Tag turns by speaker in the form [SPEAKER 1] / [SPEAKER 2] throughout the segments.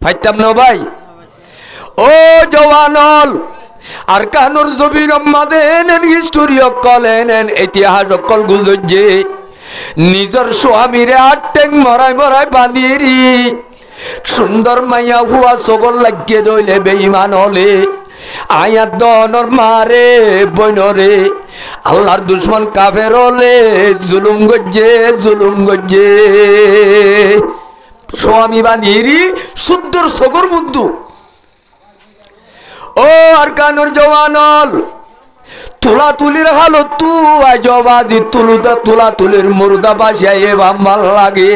[SPEAKER 1] ফাইতাম না ভাই ও জওয়ানল আর কানুর জবির মাদেন হিস্টোরি অকলেন ইতিহাস অকল গুজে নিজের স্বামীরে আটেং মরাই মরাই বাঁধিরি সুন্দর মাইয়া হুয়া সগল লাগিয়ে দইলে বেঈমান হলে আয়াত দনর মারে বইনরে আল্লাহর দুশ্মন কাফের হলে জুলুম গজ্জে স্বামী বাঁধিরি সুন্দর সগর বন্ধু ও আর কানুর জওয়ানল তুলা তুলির হালত তু আজবাজি তুলা তুলির মুর্দা বাসায় বাম ভাল লাগে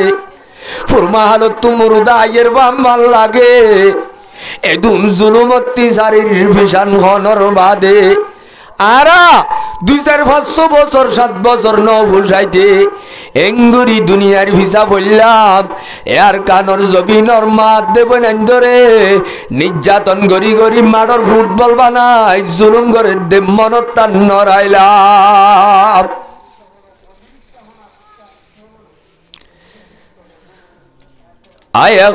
[SPEAKER 1] ফুরমা হালত তু মুর্দা আয়ের বাম ভাল লাগে এদুন জুলুমতি সারির ভিশান ঘনর বাদে আরা 2-4-500 বছর 7 বছর ন বুঝাইতে এঙ্গুরি দুনিয়ার ভিসা বললাম এর কানর জবিনর মাত দেব ধরে নির্যাতন গরি গরি মাডর ফুটবল বানাই জুলুম করে দে মনত তান নরাইলাম আয়ে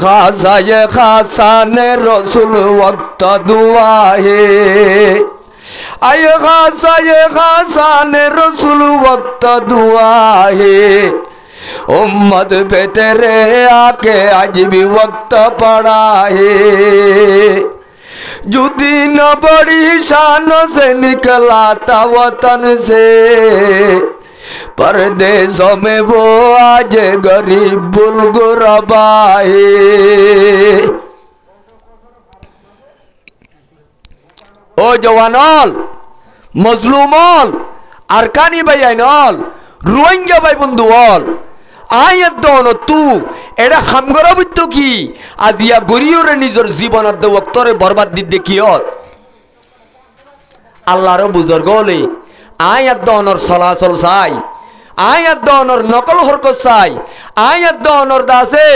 [SPEAKER 1] খাসানে রসুল ওয়াক্ত দুআহে आये खासाने रसूल वक्त दुआ है उम्मत पे तेरे आके आज भी वक्त पड़ा है जुदी न बड़ी शान से निकला था वतन से परदेशों में वो आज गरीब बुलगुरबा है ओ जवानल मजलूमल आरकानी भाईनल रोहिंग्या भाई बंधु हल आयत दन तू एड़ा खामगरा बुझ्त की आजिया गरियोरे निजर जीवन वक्तरे बर्बाद दी देखियत आल्लाहर बुजुर्ग हले आयत दनर चलाचल चाई आयत दनर नकल हरकत चाई आयत दनर दासे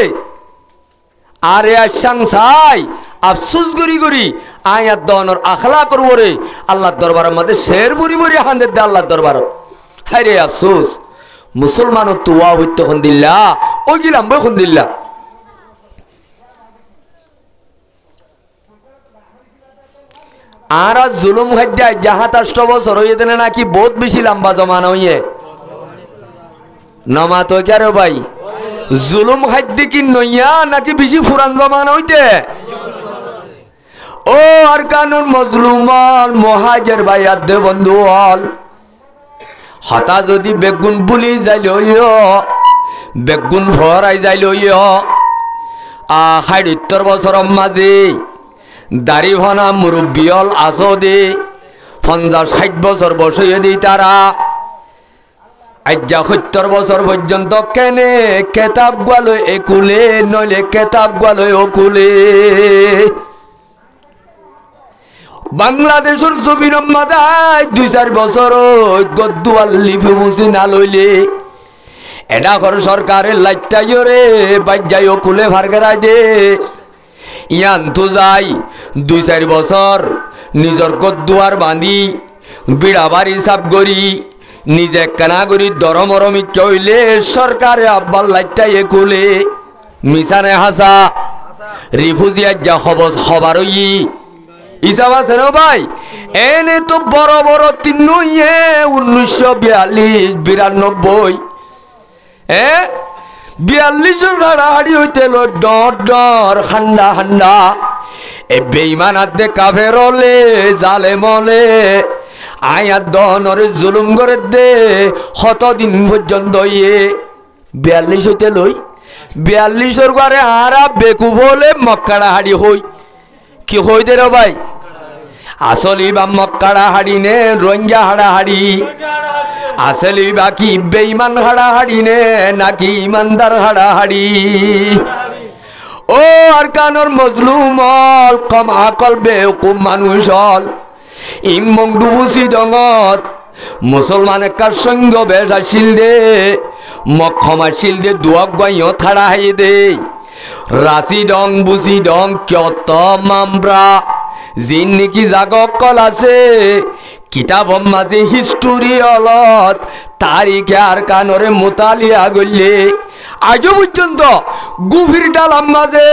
[SPEAKER 1] आरे आशां चाई अफसोस गरी गरी आयात दनर आखला करबो रे आल्लाह दरबार मध्य शेर बुरी बुरी हांदे दे आल्लाह दरबार हाय रे अफसोस मुसलमान तुआ हইতো খন্দিল্লা ওই গিলাম বই খন্দিল্লা আর জুলুম খাদ্যা যাহা 8 বছর হইয়ে দেনে নাকি বহুত বেশি লম্বা জমানা হইয়ে নমা তো কেরে ভাই জুলুম খাদ্য কি নইয়া নাকি বেশি পুরান জমানা হইতে ओ अरकानुल मजलूमल मुहाजिर भाई आदे बंधु हल हता जदि बेगुन बुली जाइलो बेगुन भराई जाइलो 70 बছর माजे दाढ़ी भना मुरब्बी हल आसो दे 50-60 বছর বসিয়ে দি तारा आज्जा 70 বছর पर्यन्त केने केताब गालो एकुले नइले केताब गालो ओकुले बांग्लादेशर जमीन मादाय 2-4 बছর गद्दुआल लिपि मुছি ना लইলে এটা কর সরকারের লাইটাইরে বাজ্জাই ওকুলে ভারগরাই দে ইয়ান তো যাই 2-4 বছর নিজর গদ্দুয়ার বাঁধি বিড়া বাড়ি সাপ গরি নিজে কানা গরি দরমরমি চইলে সরকারে আব্বাল লাইটাই একুলে মিশানে হাসা রিফিউজিয়া যা খবরই ইসাবা সেনো ভাই এনে তো বড় বড় তিন 1942-92 42 হাড়াহাড়ি হইতে ডর ডর হান্ডা হান্ডা এ বেঈমান আদে কাফের হলে জালেম হলে আয়াত দনরে জুলুম করে দে কতদিন পর্যন্ত 42 হইতে লই 42 ঘরে আরা বেকুব হলে মক্কাড়া হাড়ি হই কি হই দে রে ভাই আসলি বা মক্কাড়া হাড়ি নে রোহিঙ্গা হাড়া হাড়ি আসলি বা কি বেঈমান হাড়া হাড়ি নে নাকি ইমানদার হাড়া হাড়ি ও আরকানুল মজলুমল কম আকল বেকুব মানুষ হল ইমং ডুবুসি ডঙত মুসলমান একার সঙ্গ বেশ আসিল দে মক্ষমা শিল দে দুয়াক গাইও থাড়া হাই দে রাশি ডং বুঝি ডং কত মামরা জিন নাকি জাগক কল আছে কিতাব মাঝে হিস্টোরি অলত তারিখে আর কানরে মোতালিয়া গলে আজও পর্যন্ত গুফির ডালাম মাঝে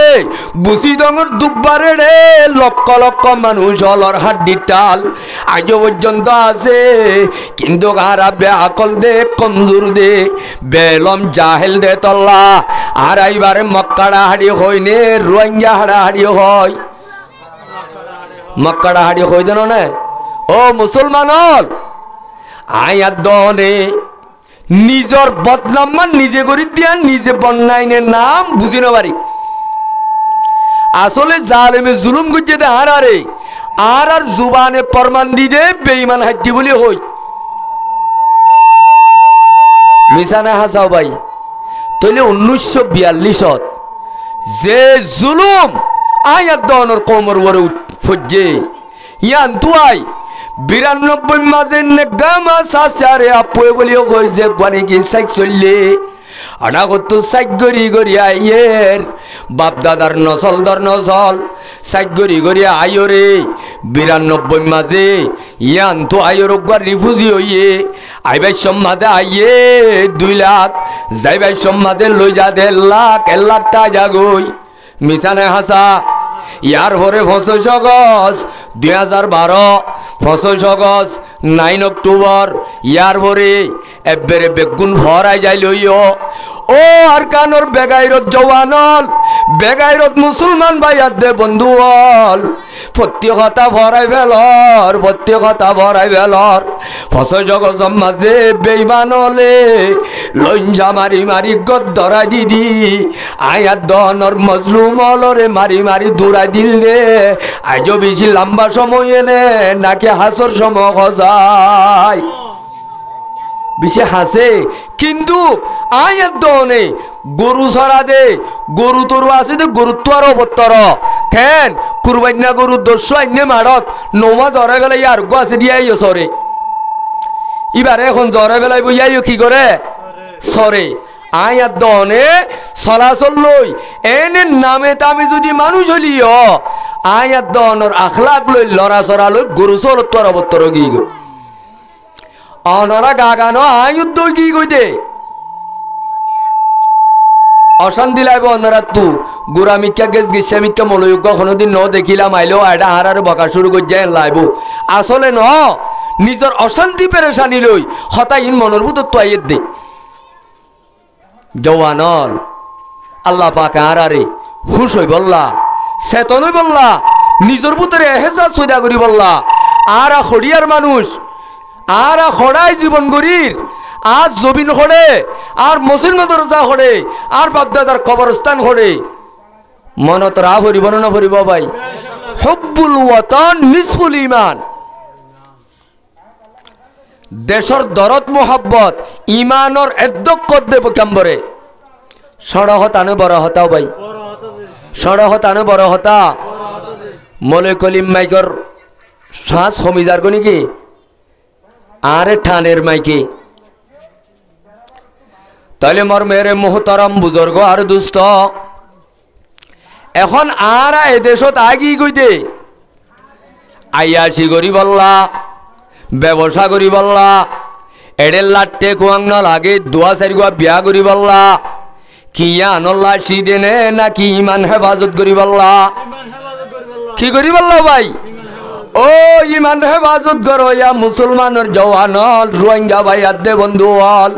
[SPEAKER 1] বুসি ডঙর দুব্বারে রে লক্ষ লক্ষ মানুষ হলর হাড্ডির টাল আজও পর্যন্ত আছে। কিন্তু কারা বেআকল দে কমজোর দে বেলম জাহেল দে তল্লা আর এইবারে মক্কাড়া হাড়ি হইনে রোহিঙ্গা হাড়া হাড়ি হয় মক্কাড়া হাড়ি হই দেন না ও মুসলমানল আয়াত দনে নিজর বদনাম নিজে করি দিয়া নিজে বন্যাইনের নাম বুঝি না পারি। আসলে জালেমে জুলুম করছে আর আরে আর জুবানে প্রমাণ দিতে বেঈমান হাজ্জি বলি হই মিশানা হাসাও ভাই। তাহলে 1942 যে জুলুম আয়াত দনের কোমর ওরে ফজ্জে ইয়ান তুয়াই 92 মাঝে নেগামা সাসারে আপয়ে বলিও কই যে গানে কি সাইক চললে আনাগত সাইক গরি গরি আইয়ের বাপ দাদার নসল দর নসল সাইক গরি গরি আইও রে 92 মাঝে ইয়ান তো আইয়ের একবার রিফিউজি হইয়ে আইবাই সম্মাদে আইয়ে 2 লাখ যাইবাই সম্মাদে লই যা 1.5 লাখ 1 লাখ টা জাগই মিশানে হাসা। ইয়ার পরে 25 আগস্ট 2012 25 আগস্ট 9 অক্টোবর ইয়ার পরে এবারে বেগুন ভরাই যাই লইও ও আর কানোর বেগাইরত জওয়ানল বেগাইরত মুসলমান ভাইয়ার দে বন্ধু হল প্রত্যেকতা ভরাই ফেলর প্রত্যেকতা ভরাই ফেলর 25 আগস্ট মাঝে বেইমান হলে লঞ্জা মারি মারি গদ্দরা দিদি আয়াত দনর মজলুম হলরে মারি মারি দূরাই দিল দে আজও বেশি লম্বা সময় এনে নাকি হাসর সময় খসায় বেশি হাসে। কিন্তু আয়াত দনে গরু ছড়া দে গরু তরু আছে দে গুরুত্ব আর অবতর কেন কুরবান্না গরু 200 আইনে মারত নমা জ্বরে গেলে আর গো আছে দিয়ে আইও সরে এবারে এখন জ্বরে বেলায় বইয়াইও কি করে সরে। আয়াত দনে চলাচল লই এনে নামে তামে যদি মানুষ হলিও আয়াত দনর আখলাক লই লড়া চড়া লই গরু চলত তোর অবতর গি গো অনরা গাগানো আয়ুদ্ধ কি কই দে অশান্তি লাগবে অনরা তু গুড়া মিক্কা গেছ গেছে মিক্কা মলয়োগ্য কোনোদিন ন দেখিলাম আইলেও আয়ডা হারার বকা শুরু করে যায় লাইব আসলে ন নিজের অশান্তি পেরেশানি লই হতাইন মনের ভিতর তো আইয়ের দে জওয়ানল আল্লাহ পাক আরারে হুশ হই বললা চেতন হই বললা নিজের ভিতরে এহেসাস সৈদা করি বললা আর খড়িয়ার মানুষ আর খড়াই জীবন গরির আজ জমিন খড়ে আর মুসলমান দরজা খড়ে আর বাপদাদার কবরস্থান খড়ে মনত রা ভরিব না ভরিব ভাই হুব্বুল ওয়াতান নিসফুল ঈমান দেশর দরদ মোহাব্বত ইমানর এদ্দকত দেব কাম্বরে সড়হত আনে বড় হতাও ভাই সড়হত আনে বড় হতা মলে কলিম মাইকর শ্বাস কমিজার গো নাকি আরে ঠানের মাইকে তাহলে মর মেরে মোহতারাম বুজুর্গ আর দুস্থ এখন আর এদেশত আগি গইতে আইয়াসি করি বললা ব্যবসা করি বললা এডের লাট্টে কুয়াং না লাগে 2-4 গুয়া বিয়া করি বললা কিয়া আনল্লা সিদেনে নাকি ইমান হেফাজত করি বললা কি করি বললা ভাই ও ইমান হেফাজত করো ইয়া মুসলমানের জওয়ানল রোহিঙ্গা ভাই আদে বন্ধু হল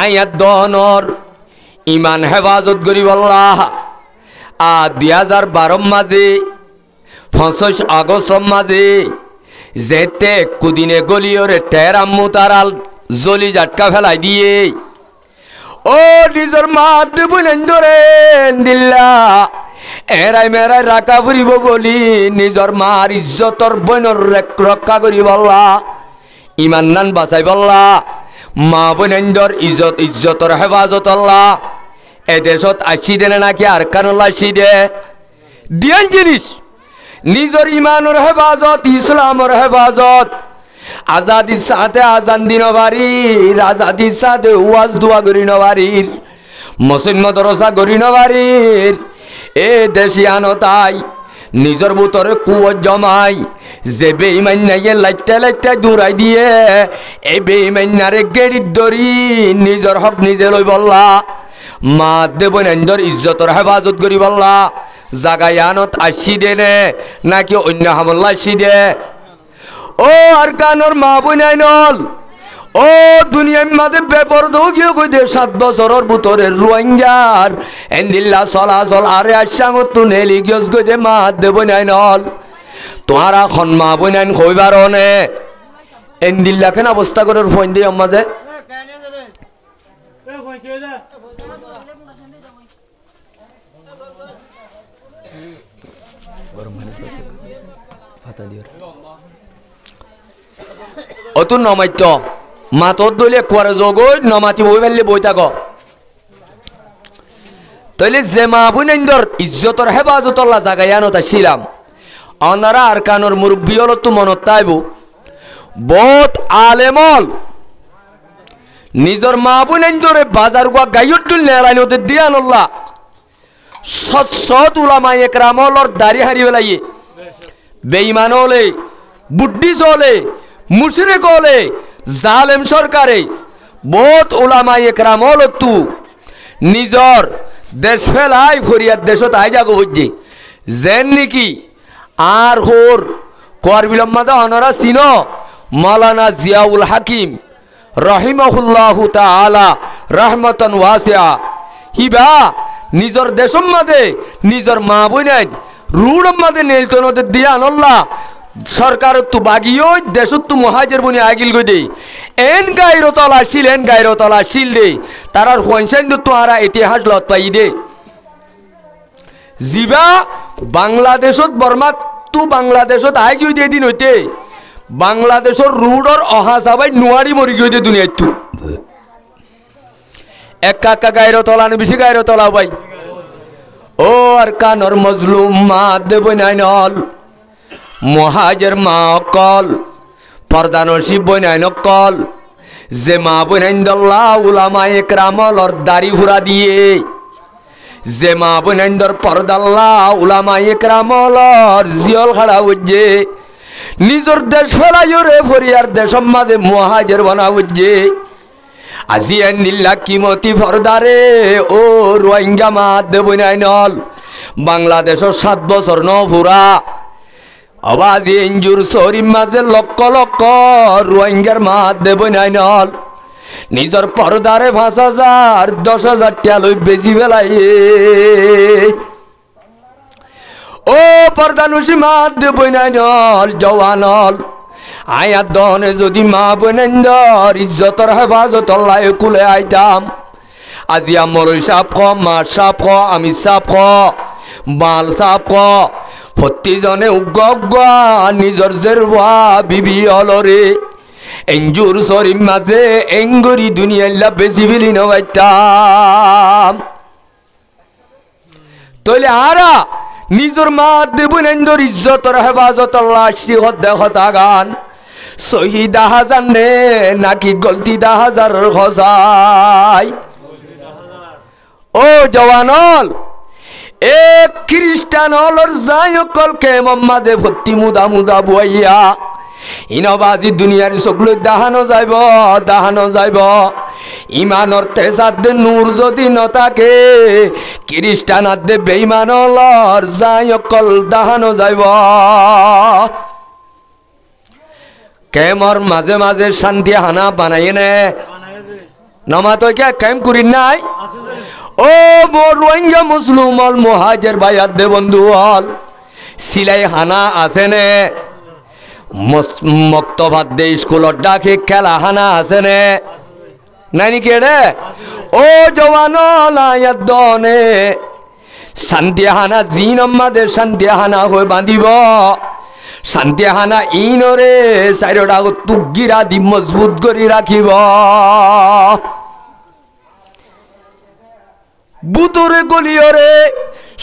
[SPEAKER 1] আয়াত দনর ইমান হেফাজত করি বললা 2012 মাঝে 25 আগস্ট মাঝে যেতে কুদিনে গলিওরে টেরাম্মু তারাল জলি জাটকা ফেলাই দিয়ে ও নিজের মাত বুনেন ধরে দিল্লা এরাই মেরাই রাখা ফুরিব বলি নিজের মার ইজ্জতর বইনর রক্ষা করি বললা ইমান নান বাঁচাই বললা মা বোনেন্দর ইজ্জতর হেফাজত আল্লাহ এদেশত আসি দেনে নাকি আর কানল্লা আসি দে দিয়ান জিনিস নিজের ইমানের হেফাজত ইসলামের হেফাজত আজাদির সাথে আজান দিন বাড়ির আজাদির সাথে ওয়াজ দোয়া করি নবারির মুসলমান দরজা করি নবারির এ দেশিয়ানো তাই নিজের ভিতরে কুয়ত জমাই যে বেঈমান নাইয়ে লাইটটা লাইটটা দৌড়াই দিয়ে এই বেঈমানারে গেড়ির দড়ি নিজের হক নিজে লই বললা মা দেব নন্দর ইজ্জতর হেফাজত করি বললা জাগায়ানত আসি দেনে নাকি অন্য হামলা আসি দে ও আর কানোর মা বোনাইনল ও দুনিয়ার মাঝে বেপরদও গিয়ে কইতে 7 বছরের ভিতরে রোহিঙ্গার এন্দিল্লা চলাচল আরে আসাঙত তু নেলি গিয়স কইতে মা দেব নাইনল তোহারা খন মা বোনাইন কইবার নে এন্দিল্লা কেন অবস্থা করে ফোন দিয়ে মাঝে অত নমাইত মাতর দলে করে জগই নমাতি বই ফেললে বই থাক তাইলে যে মা বোনেন্দর ইজ্জতর হেফাজতল্লা জাগায়ানত আসছিলাম অনারা আর কানোর মুরব্বী হল তো মনত তাইব বহুত আলেমল নিজর মা বোনেন্দরে বাজার গুয়া গাইয়র তুললে এলাইনতে দিয়ানল্লা সৎ সৎ উলামা একরামলর দাড়ি হারি বেলাইয়ে বেঈমান হলে বুদ্ধি চলে মুশরিক হলে জালেম সরকারে বহুত উলামা একরাম হল তু নিজর দেশ ফেলাই ফরিয়ার দেশত আই যাগো হইছে যেন নাকি আর হোর কর বিলম্মাদা অনরা চিন মাওলানা জিয়াউল হাকিম রহিমাহুল্লাহু তাআলা রহমাতান ওয়াসিআ হিবা নিজর দেশম মাঝে নিজর মা বোনাইন রুড়ম মাঝে নেলতনদের দিয়া আনল্লাহ সরকার তো বাগিও দেশত তো মহাজের বনি আগিল গই দে এন গায়রতলা শিল দে তারার হনসাইন তো আরা ইতিহাস লত পাই দে জিবা বাংলাদেশত বর্মা তু বাংলাদেশত আই গই দে দিন হইতে বাংলাদেশর রুডর অহা যাবাই নোয়ারি মরি গই দে দুনিয়াত তু একা গায়রতলা নে বেশি গায়রতলা ভাই ও আর কানর মজলুম মা দেব নাইনল মহাজের মা অকল পর্দানসিব বইনাইন অকল যে মা বইনাইন্দল্লা উলামা একরামলর দাড়ি হুরা দিয়ে যে মা বইনাইন্দর পর্দাল্লা উলামা একরামলর জিয়ল খাড়া হচ্ছে নিজর দেশ ফেলাইও রে ফরিয়ার দেশম মাঝে মহাজের বনা হচ্ছে আজি নিল্লা কিমতি ফরদারে ও রোহিঙ্গা মা দেব নাইনল বাংলাদেশের 7 বছর ন ফুরা আবাজি ইঞ্জুর শরীর মাঝে লক্ষ লক্ষ রোহিঙ্গার মা দেব নাইনল নিজর পর্দারে 5,000 10,000 টাকা লই বেশি ফেলাই ও পর্দানুষি মা দেব নাইনল জওয়ানল আয়াত দনে যদি মা বোনেন্দর ইজ্জতর হেফাজত আল্লাহ কুলে আইতাম আজি আমর সাপ খ মা সাপ খ আমি সাপ খ বাল সাপ খ প্রতিজনে উগ্র নিজর জেরওয়া বিবি অলরে এঞ্জুর শরীর মাঝে এঙ্গুরি দুনিয়াল্লা বেশি ফেলি নবাইতাম তইলে আরা নিজর মা দেবনেন্দর ইজ্জতর হেফাজত আল্লাহ সিহত দেখতা গান শহীদা হাজার নে নাকি গলতি 10,000 খসাই ও জওয়ানল এক খ্রিস্টান হলর যাই অকল কে মাঝে ভর্তি মুদা মুদা বইয়া ইনবাজি দুনিয়ার সকলে দাহানো যাইব ইমানর তেজাদে নূর যদি নথাকে খ্রিস্টানাদে বেঈমান হলর যাই অকল দাহানো যাইব কেমর মাঝে মাঝে শান্তি হানা বানাই নে নমাতো কে কেম করি নাই ও মোর রোহিঙ্গা মুসলমান মুহাজির ভাইয়ার দে বন্ধু হল সিলাই হানা আছে নে মক্তবাদ দে স্কুলত ডাকে খেলা হানা আছে নে নাই নাকি রে ও জওয়ান লায়াত দনে শান্তি হানা জিন আমাদের শান্তি হানা হয়ে বাঁধিব শান্তি হানা ইনরে চারিটা তুগিরা দি মজবুত করে রাখিব বুতরে গলিয়রে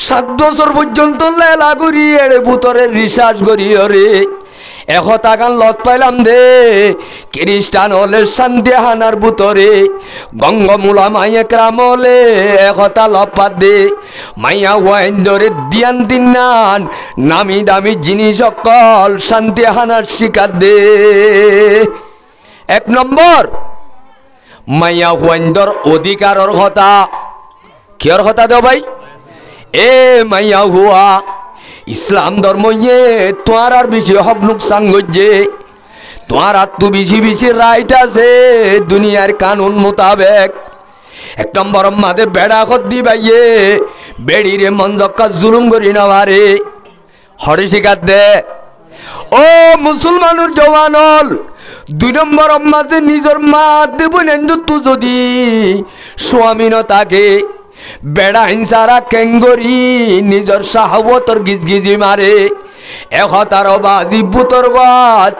[SPEAKER 1] 7 বছর পর্যন্ত লেলা করিয়ে বুতরে রিসার্চ করিয়রে একতা গান লত পাইলাম দে খ্রিস্টান হলে শান্তি হানার বুতরে গঙ্গমূলা মাইয়া ক্রাম হলে একতা লপাত দে মাইয়া ওয়াইন্দরে দিয়ান দিনান নামি দামি জিনিস সকল শান্তি হানার শিকার দে। 1 নম্বর মাইয়া ওয়াইন্দর অধিকারর কথা কিয়র কথা দেও ভাই এ মাইয়া হুয়া ইসলাম ধর্ম ইয়ে তোমার আর বেশি হক নুকসান গজ্জে তোমার আর তো বেশি বেশি রাইট আছে দুনিয়ার কানুন মোতাবেক। 1 নম্বর মাদে বেড়া খত দি ভাইয়ে বেড়িরে মঞ্জক্কা জুলুম করি নেওয়ারে হরে শিকার দে। ও মুসলমানুর জওয়ানল 2 নম্বর মাঝে নিজের মা দেব নেন্দু তু যদি স্বামী ন থাকে বেড়া হিংসারা কেঙ্গরি নিজের সাহবতর গিজগিজি মারে একতার বাজি বুতর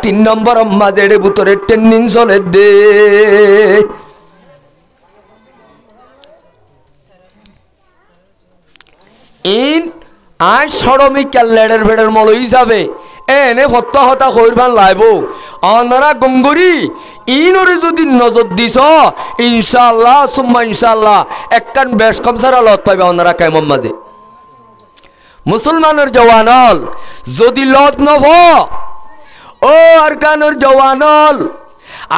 [SPEAKER 1] 3 নম্বর মাঝে বুতরে ট্রেনিং চলে দে। ইন আজ সরমিকাল লেডের ভেড়ের মল হিসাবে এনে হত্যা হতা কইরবান লাইব অনারা গঙ্গরি ইনরে যদি নজর দিছ ইনশাআল্লাহ সুম্মা ইনশাআল্লাহ একখান বেশ কম সারা লত পাইবে অনারা কেমন মাঝে। মুসলমানের জওয়ানল যদি লত নভ ও আরকানের জওয়ানল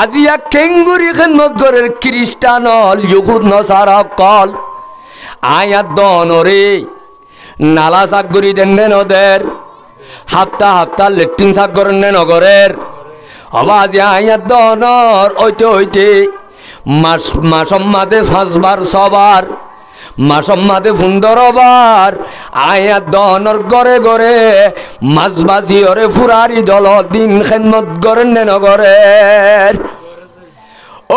[SPEAKER 1] আজিয়া কেঙ্গুরি খেদমত গরের খ্রিস্টানল ইহুদ নসারা কল আয়াত দনরে নালা সাগরি দেন নদের হাপ্তা হাপ্তা লেট্রিন সাগর নগরের অবাজে আয়াত দনর ওইতে ওইতে মাসম মাঝে 5 বার 6 বার মাসম মাঝে 15 বার আয়াত দনর গড়ে গড়ে মাঝবাজি ওরে ফুরারি দল দিন খেদমত গরেন নগরের।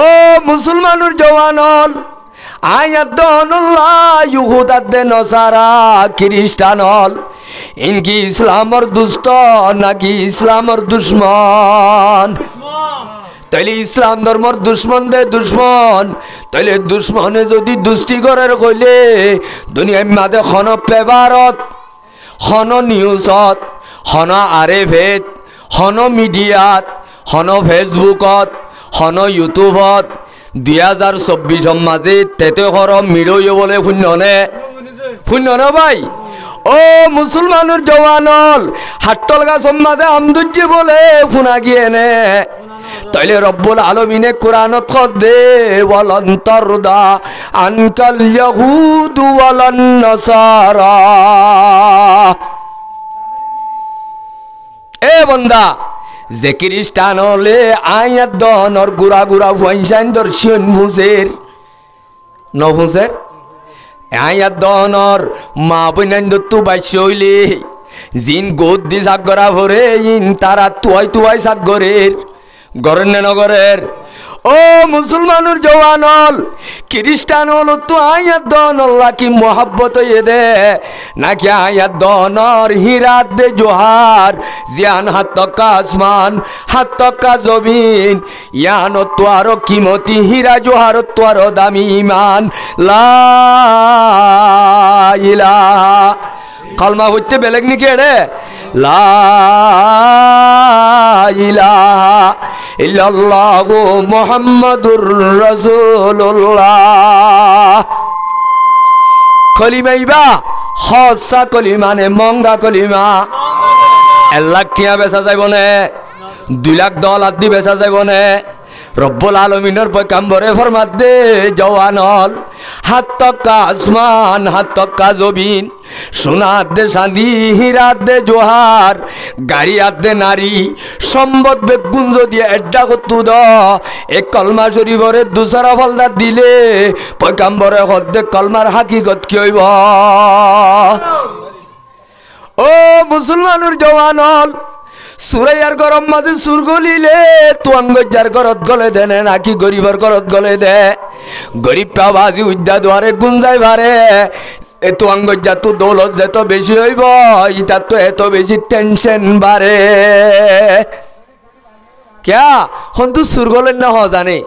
[SPEAKER 1] ও মুসলমানুর জওয়ানল আয়াত দনল্লাহ ইহুদাত দে নসারা খ্রিস্টানল ইনকি ইসলামর দুষ্ট নাকি ইসলামর দুশ্মন তাইলে ইসলাম ধর্মর দুশ্মন দে দুশ্মন তাইলে দুশ্মনে যদি দুষ্টি করার কইলে দুনিয়ার মাঝে খন পেপারত খন নিউজত খন আরএফত খন মিডিয়াত খন ফেসবুকত খন ইউটিউবত 2024 মাঝে তেতে হর মিরইও বলে শূন্য নে ভাই। ও মুসলমানুর জওয়ানল হাট্টল গাছ মাঝে আমদুজ্জি বলে শুনা গিয়ে নে তাইলে রব্বুল আলামিনে কোরআনত খদে ওয়ালান তারদা আনকাল ইয়াহুদু ওয়ালান নাসারা। এ বন্দা যে খ্রিস্টান হলে আয়াত দনর গুড়া গুড়া ভুয়াইন দর্শন ভুজের নভুজের আয়াত দনর মা বইনাইন দত্তু বাইশ হইলে জিন গোদ দি সাগরা ভরে ইন তারা তুয়াই সাগরের গরের নগরের। ও মুসলমানুর জওয়ানল খ্রিস্টান হল তো আয়াত দনল্লা কি মোহাব্বত হয়ে দে নাকি আয়াত দনর হিরাত দে জোহার জিয়ান হাত তক্কা আসমান হাত তক্কা জমিন ইয়ান তো আরো কিমতি হীরা জোহার তো আরো দামি ইমান লা ইলাহা কলমা হইতে বেলেগ নাকি রে লা ইলাহা ইল্লাল্লাহু মুহাম্মাদুর রাসূলুল্লাহ। কলিমাইবা হসা কলিমা নে মঙ্গা কলিমা 1 লাখ টিয়া বেচা যাইব নে 2 লাখ $10 দি বেচা যাইব নে রব্বুল আলামিনের পয়গম্বরে ফরমাত দে জওয়ানল হাত তক্কা আসমান হাত তক্কা জমিন সোনার দে চাঁদি হীরাত দে জোহার গাড়িয়াত দে নারী সম্পদ বেগুন যদি এড্ডা করতু দ এক কলমা শরীফরে দুসরা ফলদা দিলে পয়গম্বরে হদ্দে কলমার হাকিকত কি হইব। ও মুসলমানুর জওয়ানল সুরাইয়ার গরম মাঝে সুর গলিলে তুয়াঙ্গজার ঘরত গলে দেনে নাকি গরিবর ঘরত গলে দে গরিব পাবাজি উদ্যা দুয়ারে গুঞ্জাই ভারে এ তুয়াঙ্গজা তো দৌলত যেত বেশি হইব ইটা তো এত বেশি টেনশন বাড়ে ক্যা হন্তু সুর গলেন না হজানে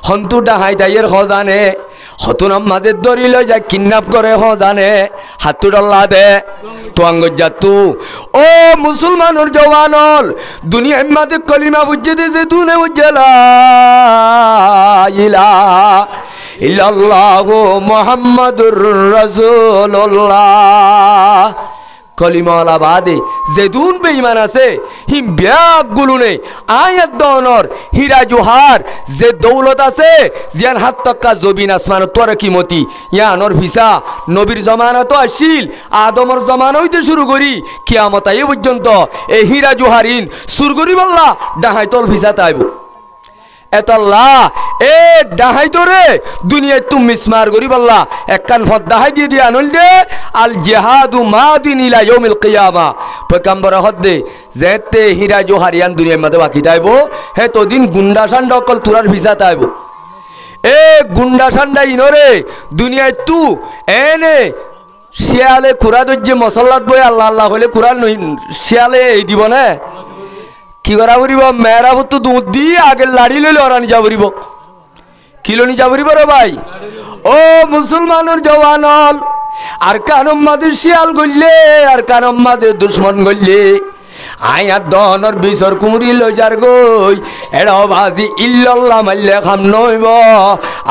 [SPEAKER 1] হন্তু ডাহাই দাইয়ের হজানে হতুন আমাদের দরিল যায় কিডন্যাপ করে জানে হাতুডল্লা দে তো আঙ্গজা তু ও মুসলমানের জওয়ানল দুনিয়া মাঝে কলিমা বুঝে দিয়েছে তুনে বুঝলা ইলাহা ইল্লাল্লাহু মুহাম্মাদুর রাসূলুল্লাহ কলিমাওয়ালা বাদে যেদুন বেঈমান আছে হিম ব্যাগগুলো নেই আয়াত দনর হীরা জোহার যে দৌলত আছে জিয়ান হাত তক্কা জবিন আসমান তোর কিমতি ইয়ানর ভিসা নবীর জমানা তো আসিল আদমর জমানা হইতে শুরু করি কিয়ামত আই পর্যন্ত এই হীরা জোহারিন সুরগরি বললা ডাহাইতল ভিসা তাইব এতল্লা এ ডাহাই তোরে দুনিয়ায় তুমি মিসমার করি বললা একখান ফদ ডাহাই দিয়ে দিয়ে আনল দে আল জিহাদু মাদিন ইলা ইয়াউমিল কিয়ামা পয়গম্বর হদ্দে যেতে হীরা জোহারিয়ান দুনিয়ার মধ্যে বাকি তাইব হে তো দিন গুন্ডা সান্ডা অকল তুরার ভিসা তাইব এ গুন্ডা সান্ডা ইনরে দুনিয়ায় তু এনে শিয়ালে খুরা দজ্জে মসল্লাত বই আল্লাহ আল্লাহ হলে খুরা শিয়ালে এই দিব না কি করা পড়ব মেয়েরা তো দুধ দিয়ে আগে লাড়ি লইলে ওরা নিজা পড়ব কিলো নিজা পড়ব রে ভাই ও মুসলমানের জওয়ানল আর কানম মাদের শিয়াল গললে আর কানম মাদের দুশ্মন গললে আয়াত দনর বিসর কুমুরি লজার গই এড়াও ভাজি ইল্লাল্লাহ মাল্লে খাম নইব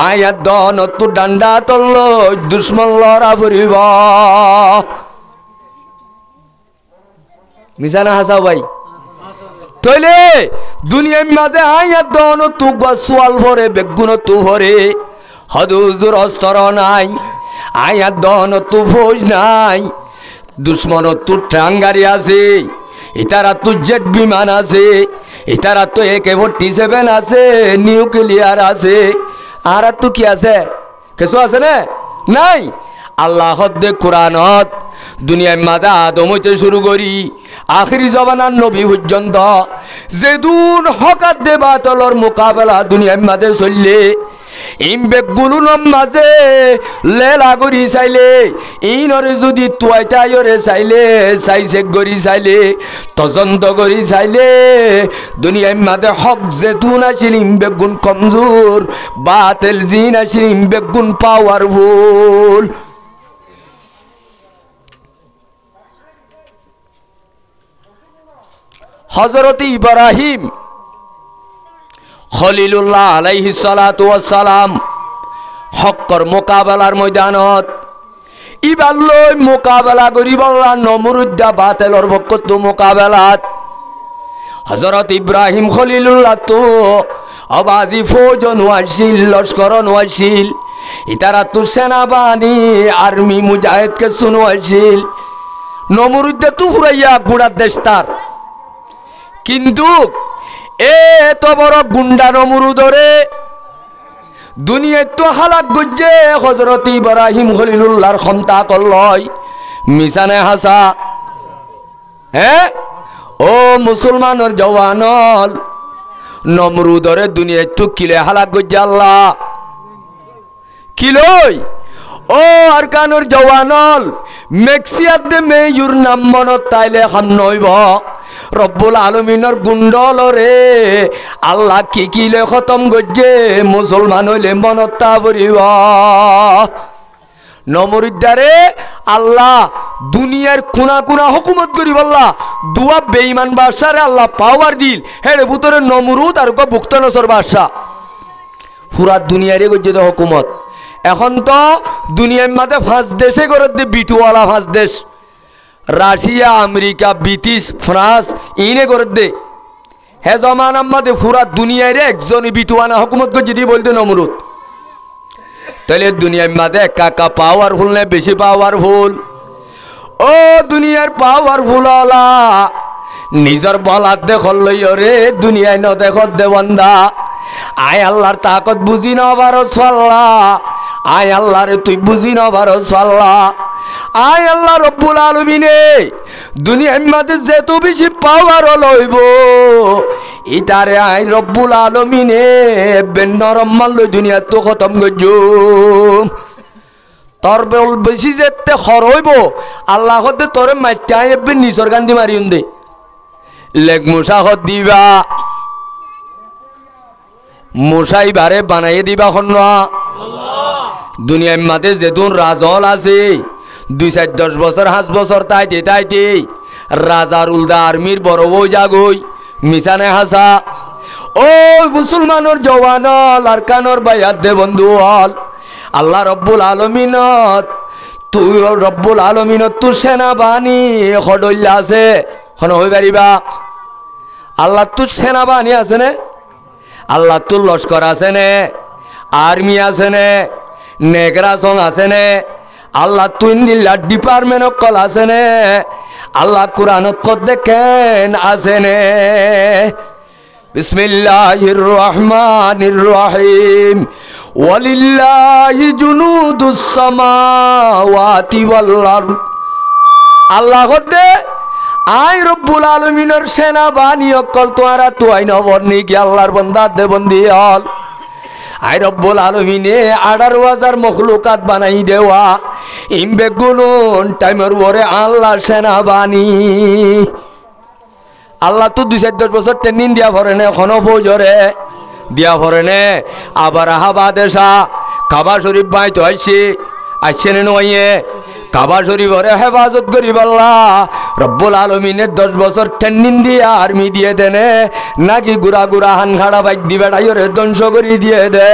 [SPEAKER 1] আয়াত দনত তো ডান্ডা তল দুশ্মন লড়া পড়ব মিজানা হাসা ভাই তইলে দুনিয়ার মাঝে আয়াত দন তু গোয়াল ভরে বেগুন তু ভরে হদুজুর অস্তর নাই আয়াত দন তু ভোজ নাই দুশ্মন তু ট্রাঙ্গারি আছে ইতারা তু জেট বিমান আছে ইতারা তো AK-47 আছে নিউক্লিয়ার আছে আর তু কি আছে কিছু আছে না নাই আল্লাহ হদ্দে কোরআনত দুনিয়ার মাঝে আদম হইতে শুরু করি আখিরি জবানার নবী পর্যন্ত যেদুন হকাত দে বাতলর মোকাবেলা দুনিয়ার মাঝে চললে ইমবেগুলোর মাঝে লেলা করি চাইলে ইনরে যদি তুয়াইটাইরে চাইলে চাইছে করি চাইলে তদন্ত করি চাইলে দুনিয়ার মাঝে হক যেতুন আছিল ইমবেগুন কমজোর বাতেল জিন আছিল ইমবেগুন পাওয়ারফুল হযরত ইব্রাহিম খলিলুল্লাহ আলাইহিস সালাতু ওয়াস সালাম হক্কর মোকাবেলার ময়দানত ইবাল্লই মোকাবেলা করিবল্লা নমরুদ্দা বাতেলর ভক্ত মোকাবেলাত হযরত ইব্রাহিম খলিলুল্লাহ তো আবাজি ফৌজ নওয়াইছিল লস্কর নওয়াইছিল ইতারা তো সেনাবাহিনী আর্মি মুজাহিদকে শুনওয়াইছিল নমরুদ্দা তো ফুরাইয়া গুড়ার দেশ তার কিন্তু এত বড় গুন্ডা নমরুদরে দুনিয়ায় তো হালাক গজ্জে হযরত ইব্রাহিম খলিলুল্লাহর খন্তা করলয় মিসানে হাসা ও মুসলমানের জওয়ানল নমরুদরে দুনিয়ায় তো কিলে হালাক গজ্জে আল্লাহ কিলই ও আরকানুর জওয়ানল মেক্সিয়াত দে মেয়ুর নাম মনত তাইলে খান নইব রব্বুল আলমিনের গুন্ডল রে আল্লাহ কি কিলে খতম গজ্জে মুসলমান হইলে মনতা পড়িব নমরুদ্দারে আল্লাহ দুনিয়ার কোনা কোনা হুকুমত করি বললা দুয়া বেঈমান বাদশারে আল্লাহ পাওয়ার দিল হেরে ভিতরে নমরুদ আর বুক্তনসর বাদশা পুরা দুনিয়ারে গজ্জে তো হুকুমত এখন তো দুনিয়ার মাঝে 5 দেশে করে দে বিটুওয়ালা 5 দেশ রাশিয়া আমেরিকা ব্রিটিশ ফ্রান্স ইনে করে দে হে জমানার মাঝে পুরা দুনিয়ারে একজনই বিটুয়ানা হুকুমত করে যদি বলতে নমরুদ তাহলে দুনিয়ার মাঝে একা পাওয়ারফুল না বেশি পাওয়ারফুল ও দুনিয়ার পাওয়ারফুল আলা নিজের বলার দেখল লইও রে দুনিয়ায় ন দেখত দে বন্দা আয় আল্লাহর তাকত বুঝি না পারো সাল্লাহ আয় আল্লাহ রে তুই বুঝি না পারো সাল্লাহ আয় আল্লাহ রব্বুল আলামিনে দুনিয়ার মধ্যে যেত বেশি পাওয়ার লইব ইতারে আয় রব্বুল আলামিনে বেনরম মাল দুনিয়া তো খতম গজু তোর বল বেশি যেতে খরইব আল্লাহ হতে তোরে মাইতে আইবে নিসর গান্ধী মারিউন দে লেগ মুসা হত দিবা মুসাই বারে বানাইয়ে দিবা খন্না দুনিয়ার মাঝে যেতুন রাজল আছে 2-4-10 বছর 5 বছর তাইতে রাজার উল্দা আর্মির বড় বউ জাগই মিশানে হাসা ও মুসলমানের জওয়ানল আর কানর বাইয়াত দে বন্ধু হল আল্লাহ রব্বুল আলমিনত তুই রব্বুল আলমিনত তোর সেনাবাহিনী হডল্লা আছে হন হয়ে পারিবা আল্লাহ তোর সেনাবাহিনী আছে নে আল্লাহ তোর লস্কর আছে নে আর্মি আছে নে নেগরা সং আছে নে আল্লাহ তুই দিল্লা ডিপার্টমেন্ট কল আছে নে আল্লাহ কুরআন কত দেখেন আছে নে বিসমিল্লাহির রহমানির রহিম ওয়ালিল্লাহি জুনুদুস সামাওয়াতি ওয়াল আরদ আল্লাহ হদে আই রব্বুল আলামিনের সেনাবাহিনী অকল তোরা তুই নবর্নি কি আল্লাহর বান্দা দে বন্দি হল আই রব্বুল আলামিনে 18,000 মখলুকাত বানাই দেওয়া ইমবেগুলুন টাইমের ওরে আল্লাহর সেনাবাহিনী আল্লাহ তো 2-10 বছর ট্রেনিং দিয়া ভরে নে এখনো ফৌজরে দিয়া ভরে নে আবার আহাবাদেশা কাবা শরীফ বাই তো আইছে নে নয়ে কাবা শরীফরে হেফাজত করিব আল্লাহ রব্বুল আলামিনের 10 বছর ট্রেনিং দিয়া আর্মি দিয়ে দেনে নাকি গুড়া গুড়া হান খাড়া বাইক দিবে ডাইরে ধ্বংস করি দিয়ে দে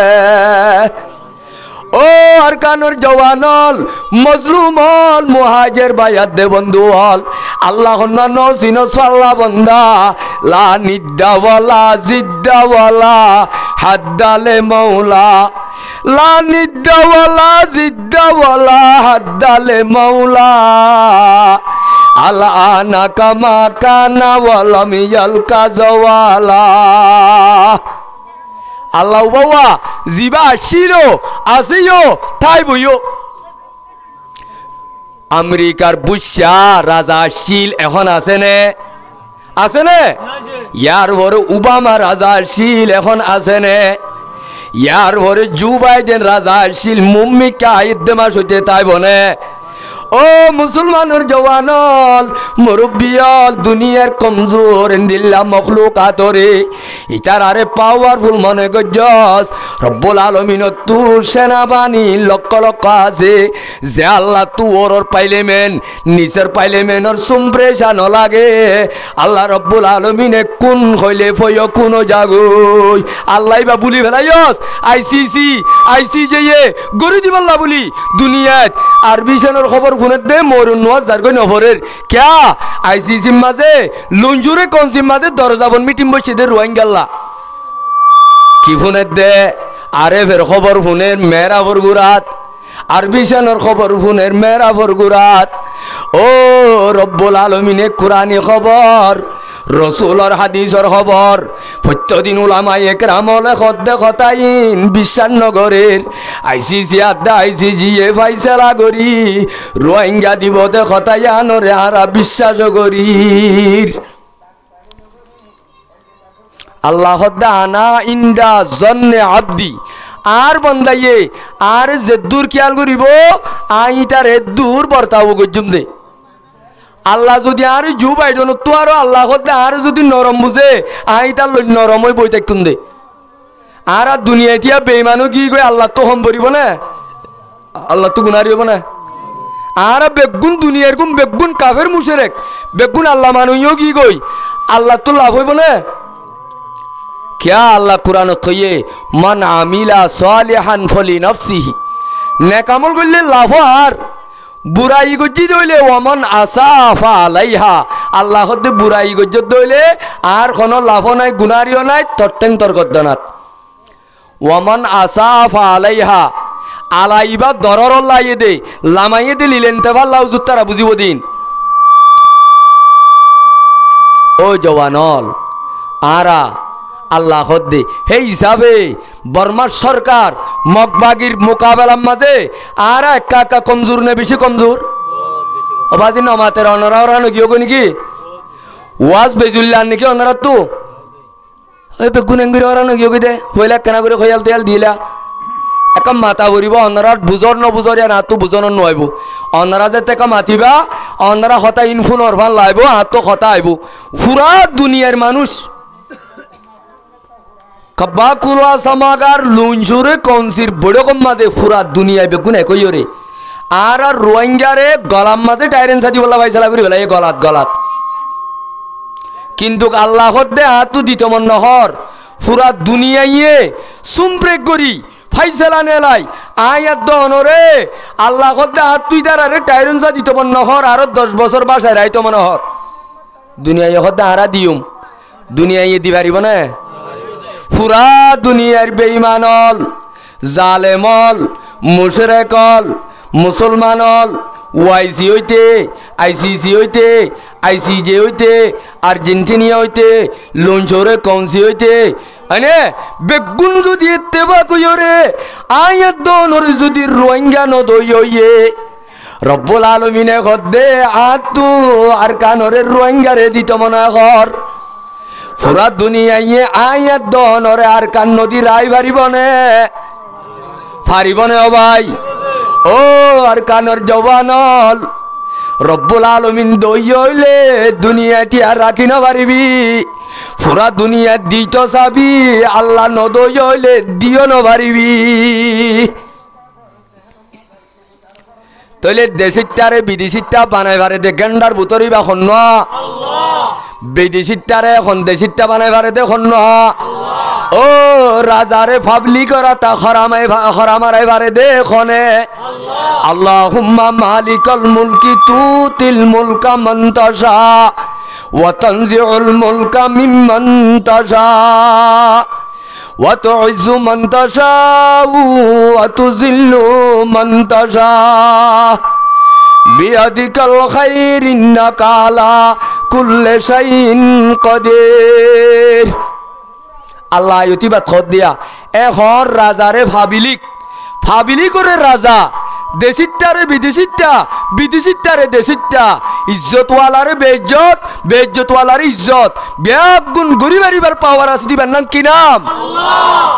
[SPEAKER 1] ও আর কানোর জওয়ানল মজলুমল মুহাজির বাইয়াত দে বন্ধু হল আল্লাহ নসিন সাল্লা বন্দা লা নিদ্দাওয়ালা জিদ্দাওয়ালা হাদ্দালে মৌলা লা নিদ্দাওয়ালা জিদ্দাওয়ালা হাদ্দালে মৌলা আলা কামা কানা ওয়ালাম ইয়ালকা জওয়ালা আল্লাহ বাবা জিবা আসিল আসিও তাই বইও আমেরিকার বুশা রাজা শিল এখন আছে নে ইয়ার পরে ওবামা রাজা শিল এখন আছে নে ইয়ার পরে জো বাইডেন রাজা শিল মুম্মিকা ইদ্দেমাস হইতে তাই বনে ও মুসলমানের জওয়ানল মুরব্বিয়ল দুনিয়ার কমজোর ইন্দিল্লা মখলুকাতরে ইতার আরে পাওয়ারফুল মনে গজ্জস রব্বুল আলামিনত তুর সেনাবাহিনী লক্ষ লক্ষ আছে যে আল্লাহ তুর পাইলেমেন নিচের পাইলেমেনর সুম্প্রেশা ন লাগে আল্লাহ রব্বুল আলামিনে কোন হইলে ফয় কোন জাগই আল্লাহ বা বলি ফেলাইস আইসিসি গরু দিবাল্লা বলি দুনিয়াত আরবি সেনার খবর ফোনের দে মরুন নওয়াজ জারগই নফরের ক্যা আইসিসি মাঝে লঞ্জুরে কনসিম মাঝে দরজাবন মিটিং বসে দে রোহিঙ্গাল্লা কি ফোনের দে আরে ফের খবর ফোনের মেরা ফরগুরাত আরবি সেনার খবর ফোনের মেরা ফরগুরাত ও রব্বুল আলামিনে কুরআনি খবর রসুলর হাদিসর খবর প্রত্যেকদিন উলামায়ে কেরামল খদ্দে খতাইন বিশ্বাসনগরের আইসিসি আড্ডা আইসিজিয়ে ফাইসালা করি রোহিঙ্গা দিবতে খতায়ানরে আরা বিশ্বাস করির আল্লাহ আনা ইন্দা জন্নে আব্দি আর বন্দাইয়ে আর যে দূর খেয়াল করিব আইটার দূর বর্তাব গজ্জুম দে আল্লাহ যদি আর জু বাইডন তো আর আল্লাহ আর যদি নরম বুঝে আইটার নরম হয়ে বই থাকুন দে আর দুনিয়া এতিয়া বেইমানো কি কই আল্লাহ তো হম পড়িব না আল্লাহ তো গুনারি হব না আর বেগুন দুনিয়ার গুম বেগুন কাফের মুশরিক বেগুন আল্লাহ মানুইও কি কই আল্লাহ তো লাভ হইব না क्या अल्लाह कुरान कहिए मन आमिला सालिहान फली नफ्सिही नेकामल करले लाभ আর বুড়াই গজ্জি দইলে ওমান আসাফা আলাইহা আল্লাহ হতে বুড়াই গজ্জি দইলে আর কোনো লাভ নাই গুনারিও নাই তরটেং তরগদনাত ওমান আসাফা আলাইহা আলাইবা দরর লাইয়ে দে লামাইয়ে দে লিলেনতে ভাল্লাহ জুতারা বুঝিব দিন ও জওয়ানল আরা আল্লাহ হদ্দে হে হিসাবে বর্মার সরকার মগবাগির মোকাবেলার মাঝে আর একা একা কমজোর নে বেশি কমজোর অবাদি নমাতের অনরা ওরানো গিয়ে নাকি ওয়াজ বেজুল্লাহ নাকি অনরা তো ওই বেগুন এঙ্গুরি ওরানো গিয়ে দে হইলা কেনা করে খয়াল তেল দিলা একা মাথা ভরিব অনরার বুজর নবুজর না তো বুজর নইব অনরা যে তেকা মাতিবা অনরা হতা ইনফুন অরভান লাইব হাত তো হতা আইব পুরা দুনিয়ার মানুষ কব্বা কুলা সামাগার লুনসুরে কনসির বড় কম্মাদে ফুরা দুনিয়ায় বেগুন একই রে আর রোহিঙ্গারে গলাম মাঝে টাইরেন সাথী বলা ভাইসালা করি বলা এই গলাত গলাত কিন্তু আল্লাহ হদ্দে হাতু দিত মন নহর ফুরা দুনিয়াইয়ে সুম্প্রেক করি ফাইসালা নেলাই আয়াত দনরে আল্লাহ হদ্দে হাত তুই তারারে টাইরেন সাথী দিত মন নহর আর 10 বছর বাসায় রাইতো মনোহর দুনিয়ায় হদ্দে হারা দিউম দুনিয়াইয়ে দি পারিব না ফুরা দুনিয়ার বেঈমানল জালেমল মুশরিকল মুসলমানল ওয়াইসি হইতে আইসিসি হইতে আইসিজে হইতে আর্জেন্টিনিয়া হইতে লঞ্চরে কনসি হইতে আনে বেগুন যদি তেবা কইরে আয়াত দনর যদি রোহিঙ্গা নদই হইয়ে রব্বুল আলামিনে গদে আতু আর কানরে রোহিঙ্গারে দিত মনে কর ফুরা দুনিয়ায় আয়াত দনরে আর কান নদী রাই পারিবনে ও ভাই ও আর কানর জওয়ানল রব্বুল আলামিন দই হইলে দুনিয়াটি আর রাখি না পারিবি ফুরা দুনিয়া দিত চাবি আল্লাহ নদই হইলে দিও না পারিবি তইলে দেশিটারে বিদেশিটা বানাই পারে দে গেন্ডার বুতরি বা খন্ন বিদেশিটারে এখন দেশিটা বানাই পারে দে খন্ন ও রাজারে ফাবলি করা তা খরামারাই পারে দে খনে আল্লাহুম্মা মালিকাল মুলকি তুতিল মুলকা মান তাশা ওয়া তানজিউল মুলকা মিম্মান তাশা ওয়া তুইজ্জু মান তাশা ওয়া তুযিল্লু মান তাশা বিয়াদিকাল খাইর ইন্নাকা আলা কুল্লি শাইইন কাদির আল্লাহ ইতিবাত খদ দিয়া এখন রাজারে ফাবিলি করে রাজা দেশিটারে বিদেশিটা বিদেশিটারে দেশিটা ইজ্জতওয়ালারে বেইজ্জত বেইজ্জতওয়ালারে ইজ্জত বেগুন গরি মারিবার পাওয়ার আছে দিবেন নাম কি নাম আল্লাহ।